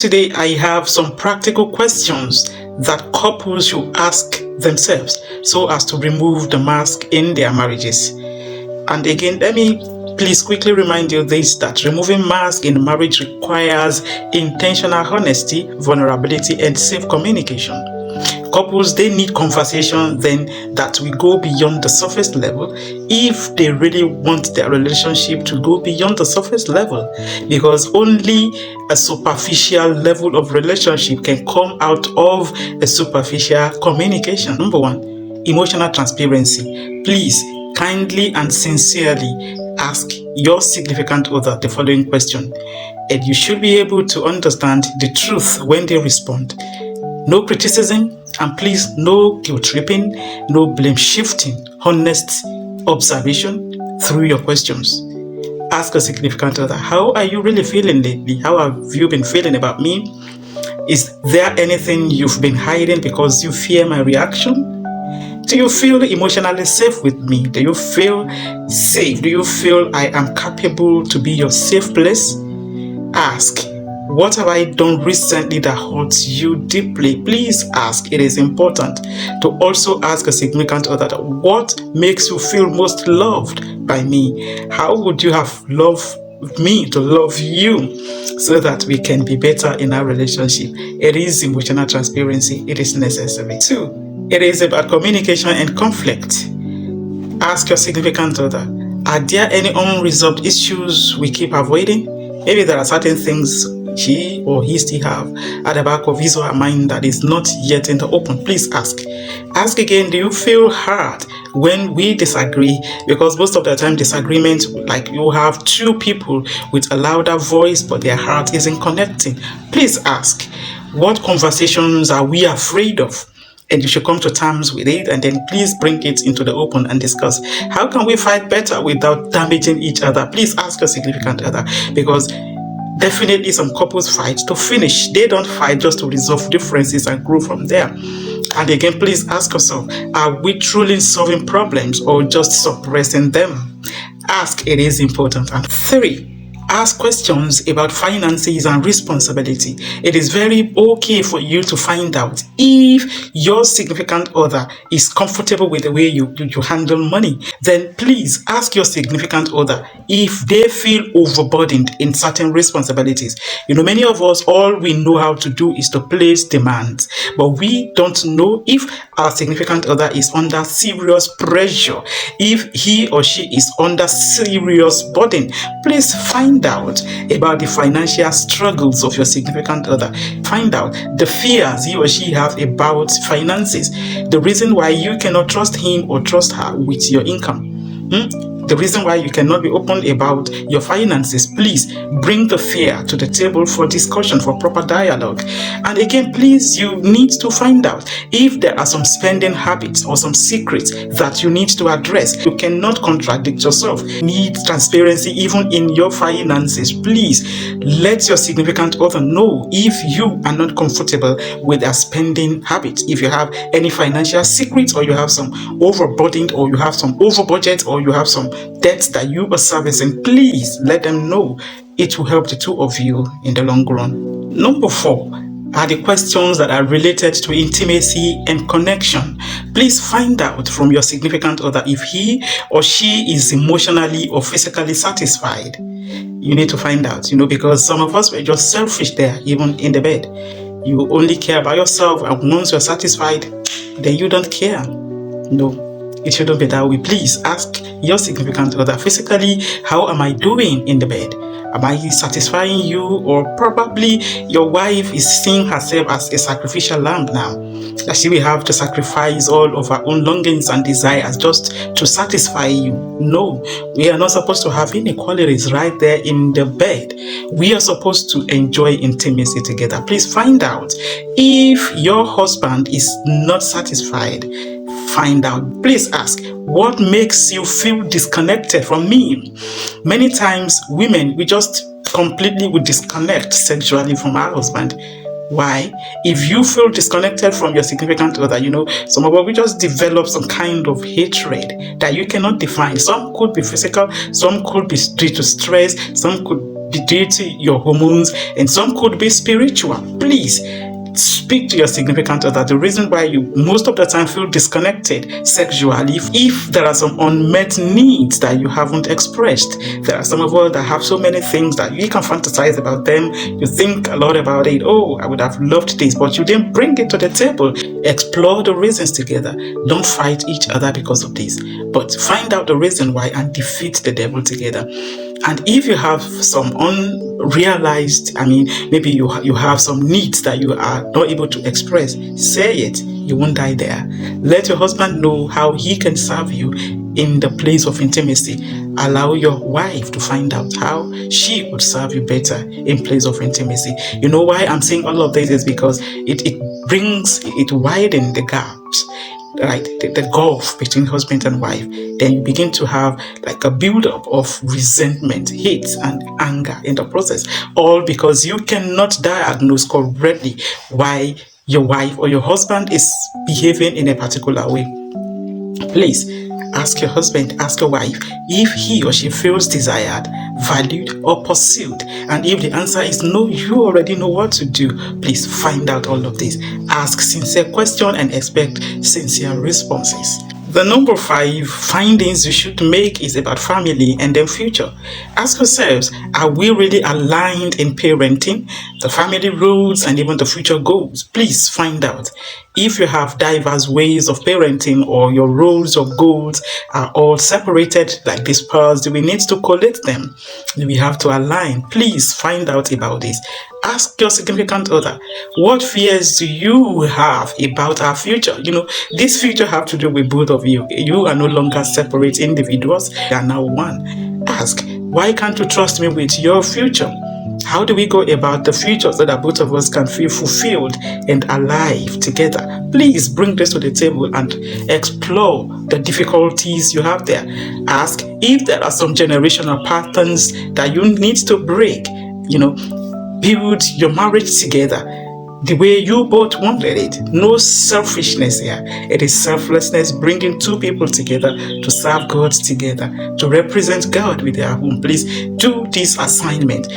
Today, I have some practical questions that couples should ask themselves so as to remove the mask in their marriages. And again, let me please quickly remind you this, that removing mask in marriage requires intentional honesty, vulnerability, and safe communication. Couples, they need conversation then that will go beyond the surface level if they really want their relationship to go beyond the surface level, because only a superficial level of relationship can come out of a superficial communication. Number one, emotional transparency. Please kindly and sincerely ask your significant other the following question, and you should be able to understand the truth when they respond. No criticism, and please, no guilt tripping, no blame shifting, honest observation through your questions. Ask a significant other, how are you really feeling lately? How have you been feeling about me? Is there anything you've been hiding because you fear my reaction? Do you feel emotionally safe with me? Do you feel safe? Do you feel I am capable to be your safe place? Ask, what have I done recently that hurts you deeply? Please ask. It is important to also ask a significant other, what makes you feel most loved by me? How would you have loved me to love you so that we can be better in our relationship? It is emotional transparency. It is necessary. 2, it is about communication and conflict. Ask your significant other, are there any unresolved issues we keep avoiding? Maybe there are certain things she or he still have at the back of his or her mind that is not yet in the open. Please ask. Ask again, do you feel hurt when we disagree? Because most of the time disagreement, like you have two people with a louder voice but their heart isn't connecting. Please ask, what conversations are we afraid of? And you should come to terms with it, and then please bring it into the open and discuss. How can we fight better without damaging each other? Please ask your significant other, because definitely some couples fight to finish. They don't fight just to resolve differences and grow from there. And again, please ask yourself, are we truly solving problems or just suppressing them? Ask, it is important. And 3, ask questions about finances and responsibility. It is very okay for you to find out if your significant other is comfortable with the way you handle money. Then please ask your significant other if they feel overburdened in certain responsibilities. Many of us, all we know how to do is to place demands, but we don't know if our significant other is under serious pressure, if he or she is under serious burden. Please find out about the financial struggles of your significant other. Find out the fears he or she have about finances, the reason why you cannot trust him or trust her with your income. The reason why you cannot be open about your finances. Please bring the fear to the table for discussion, for proper dialogue. And again, please, you need to find out if there are some spending habits or some secrets that you need to address. You cannot contradict yourself. You need transparency even in your finances. Please let your significant other know if you are not comfortable with their spending habits. If you have any financial secrets, or you have some overburdened, or you have some over budget, or you have some debts that you are servicing, please let them know. It will help the two of you in the long run. Number 4 are the questions that are related to intimacy and connection. Please find out from your significant other if he or she is emotionally or physically satisfied. You need to find out, because some of us were just selfish there, even in the bed. You only care about yourself, and once you're satisfied, then you don't care. No. It shouldn't be that way. Please ask your significant other, physically, how am I doing in the bed? Am I satisfying you? Or probably your wife is seeing herself as a sacrificial lamb now, that she will have to sacrifice all of her own longings and desires just to satisfy you. No, we are not supposed to have inequalities right there in the bed. We are supposed to enjoy intimacy together. Please find out if your husband is not satisfied. Find out. Please ask, what makes you feel disconnected from me? Many times women, we just completely would disconnect sexually from our husband. Why? If you feel disconnected from your significant other, some of us, we just develop some kind of hatred that you cannot define. Some could be physical, some could be due to stress, some could be due to your hormones, and some could be spiritual. Please speak to your significant other. The reason why you most of the time feel disconnected sexually, if there are some unmet needs that you haven't expressed. There are some of us that have so many things that you can fantasize about them. You think a lot about it. Oh, I would have loved this, but you didn't bring it to the table. Explore the reasons together. Don't fight each other because of this, but find out the reason why and defeat the devil together. And if you have some unrealized, maybe you have some needs that you are not able to express, say it. You won't die there. Let your husband know how he can serve you in the place of intimacy. Allow your wife to find out how she would serve you better in place of intimacy. You know why I'm saying all of this is because it widens the gaps, right? The gulf between husband and wife. Then you begin to have like a buildup of resentment, hate, and anger in the process, all because you cannot diagnose correctly why your wife or your husband is behaving in a particular way. Please ask your husband, ask your wife if he or she feels desired, valued, or pursued. And if the answer is no, you already know what to do. Please find out all of this. Ask sincere questions and expect sincere responses. The number 5 findings you should make is about family and then future. Ask yourselves, are we really aligned in parenting, the family rules, and even the future goals? Please find out. If you have diverse ways of parenting or your roles or goals are all separated like dispersed, we need to collate them. We have to align. Please find out about this. Ask your significant other, what fears do you have about our future? This future have to do with both of you. You are no longer separate individuals. They are now one. Ask, why can't you trust me with your future? How do we go about the future so that both of us can feel fulfilled and alive together? Please bring this to the table and explore the difficulties you have there. Ask if there are some generational patterns that you need to break. Build your marriage together the way you both wanted it. No selfishness here. It is selflessness, bringing two people together to serve God together, to represent God with their home. Please do this assignment.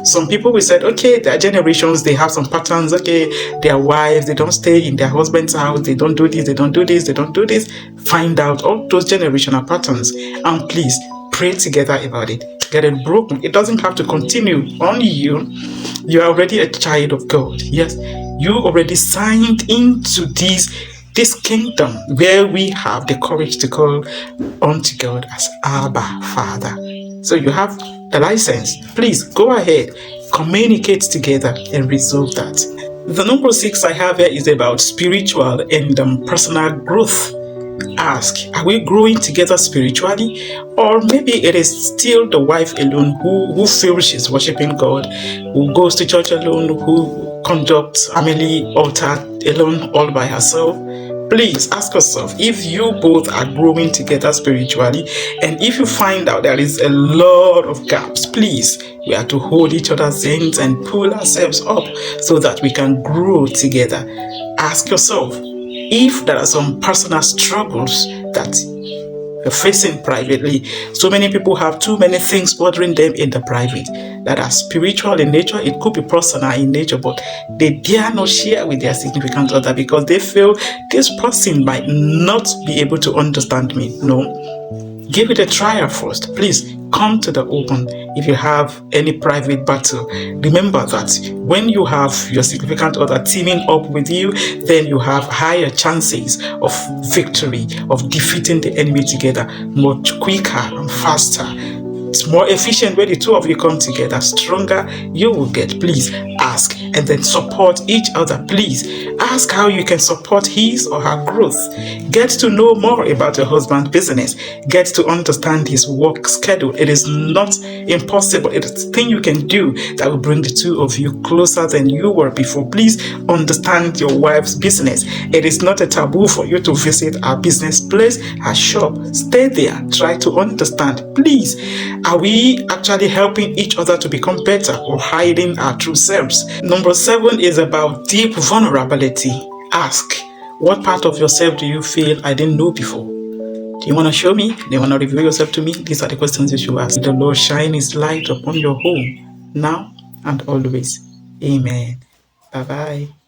Some people will say, okay, their generations, they have some patterns. Okay, their wives, they don't stay in their husband's house. They don't do this, they don't do this, they don't do this. Find out all those generational patterns and please pray together about it. Get it broken. It doesn't have to continue on you. You are already a child of God. Yes, you already signed into this kingdom where we have the courage to call unto God as Abba, Father. So you have the license. Please go ahead, communicate together and resolve that. The number 6 I have here is about spiritual and personal growth. Ask, are we growing together spiritually? Or maybe it is still the wife alone who feels she's worshiping God, who goes to church alone, who conducts family altar alone all by herself. Please ask yourself if you both are growing together spiritually, and if you find out there is a lot of gaps, please, we have to hold each other's hands and pull ourselves up so that we can grow together. Ask yourself if there are some personal struggles that you're facing privately. So many people have too many things bothering them in the private that are spiritual in nature. It could be personal in nature, but they dare not share with their significant other because they feel this person might not be able to understand me. No, give it a trial first. Please come to the open. If you have any private battle, remember that when you have your significant other teaming up with you, then you have higher chances of victory, of defeating the enemy together, much quicker and faster. It's more efficient when the two of you come together. Stronger you will get. Please ask and then support each other. Please ask how you can support his or her growth. Get to know more about your husband's business. Get to understand his work schedule. It is not impossible. It is a thing you can do that will bring the two of you closer than you were before. Please understand your wife's business. It is not a taboo for you to visit our business place, our shop. Stay there. Try to understand. Please, are we actually helping each other to become better or hiding our true selves? Number 7 is about deep vulnerability. Ask, what part of yourself do you feel I didn't know before? Do you want to show me? Do you want to reveal yourself to me? These are the questions you should ask. The Lord shine his light upon your home now and always. Amen. Bye-bye.